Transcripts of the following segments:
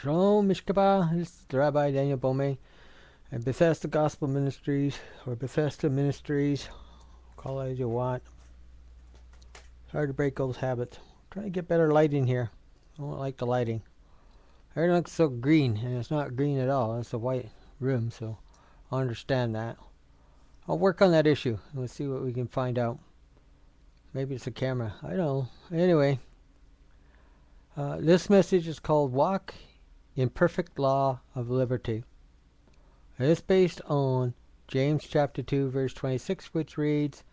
Shalom, Mishkaba. This is the Rabbi Daniel Baumet and Bethesda Gospel Ministries, or Bethesda Ministries. Call it as you want. Hard to break old habits. Trying to get better lighting here. I don't like the lighting. Everything looks so green, and it's not green at all. It's a white room, so I understand that. I'll work on that issue, and we'll see what we can find out. Maybe it's a camera. I don't know. Anyway, this message is called Walk in Perfect Law of Liberty. It's based on James chapter 2 verse 26, which reads,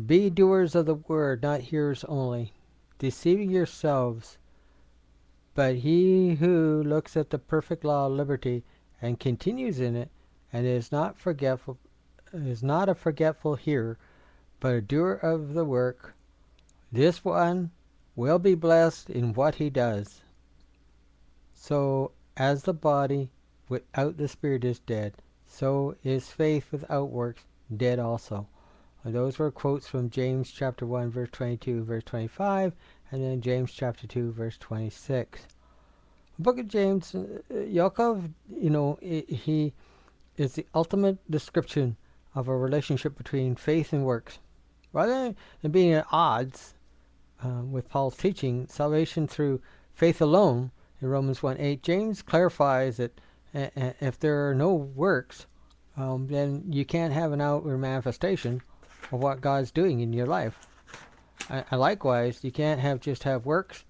"Be doers of the word, not hearers only, deceiving yourselves. But he who looks at the perfect law of liberty and continues in it, and is not a forgetful hearer, but a doer of the work, this one will be blessed in what he does. So as the body without the spirit is dead, so is faith without works dead also." And those were quotes from James chapter 1 verse 22, verse 25, and then James chapter 2 verse 26. The book of James, Yaakov, he is the ultimate description of a relationship between faith and works. Rather than being at odds with Paul's teaching, salvation through faith alone, in Romans 1:8, James clarifies that if there are no works, then you can't have an outward manifestation of what God's doing in your life. And likewise, you can't have works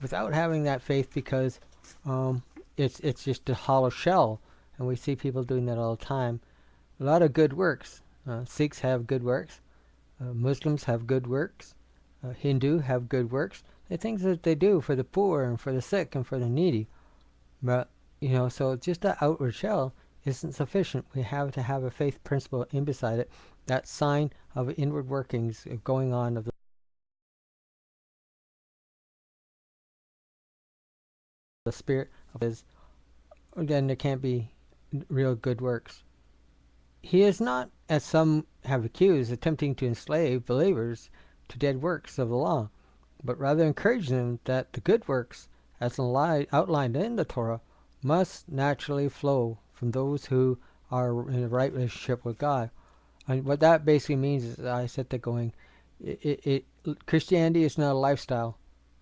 without having that faith, because it's just a hollow shell, and we see people doing that all the time. A lot of good works. Sikhs have good works. Muslims have good works. Hindu have good works. The things that they do for the poor and for the sick and for the needy. But, so just the outward shell isn't sufficient. We have to have a faith principle in beside it, that sign of inward workings going on of the Spirit of His. Then there can't be real good works. He is not, as some have accused, attempting to enslave believers to dead works of the law, but rather encouraging them that the good works, as outlined in the Torah, must naturally flow from those who are in a right relationship with God. And what that basically means is, I set that going, Christianity is not a lifestyle,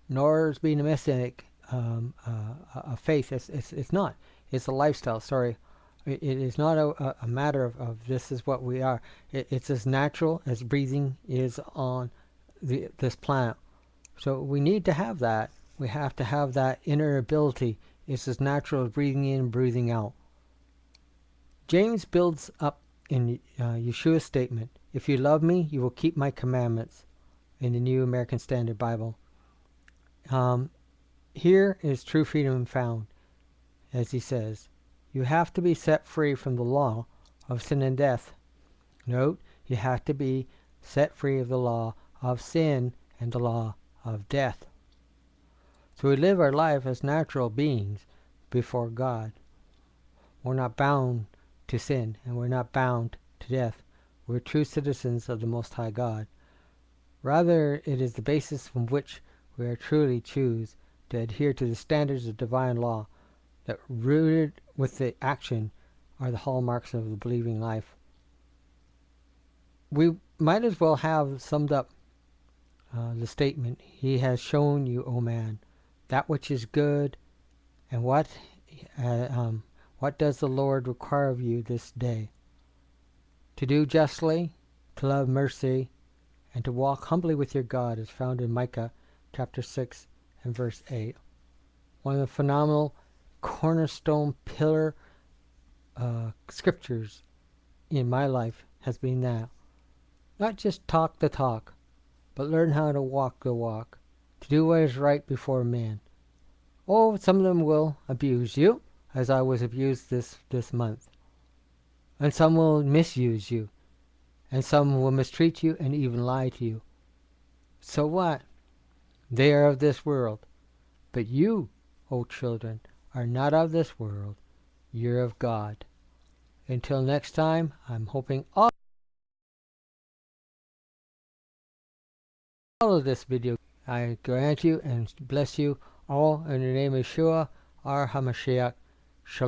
nor is being a Messianic a faith. It's not. It's a lifestyle. Sorry. It is not a matter of this is what we are. It's as natural as breathing is on this planet. So we need to have that. We have to have that inner ability. It's as natural as breathing in and breathing out. James builds up in Yeshua's statement, "If you love me, you will keep my commandments," in the New American Standard Bible. Here is true freedom found, as he says. You have to be set free from the law of sin and death. Note, you have to be set free of the law of sin and the law of death. So we live our life as natural beings before God. We're not bound to sin, and we're not bound to death. We're true citizens of the Most High God. Rather, it is the basis from which we are truly choose to adhere to the standards of divine law that, rooted with the action, are the hallmarks of the believing life. We might as well have summed up the statement, "He has shown you, O man, that which is good, and what does the Lord require of you this day? To do justly, to love mercy, and to walk humbly with your God," as found in Micah chapter 6 and verse 8. One of the phenomenal cornerstone pillar scriptures in my life has been that. Not just talk the talk, but learn how to walk the walk, to do what is right before men. Oh, some of them will abuse you, as I was abused this month. And some will misuse you, and some will mistreat you and even lie to you. So what? They are of this world. But you, O children, are not of this world. You're of God. Until next time, I'm hoping all of this video, I grant you and bless you all in the name of Yeshua. our HaMashiach. Shalom.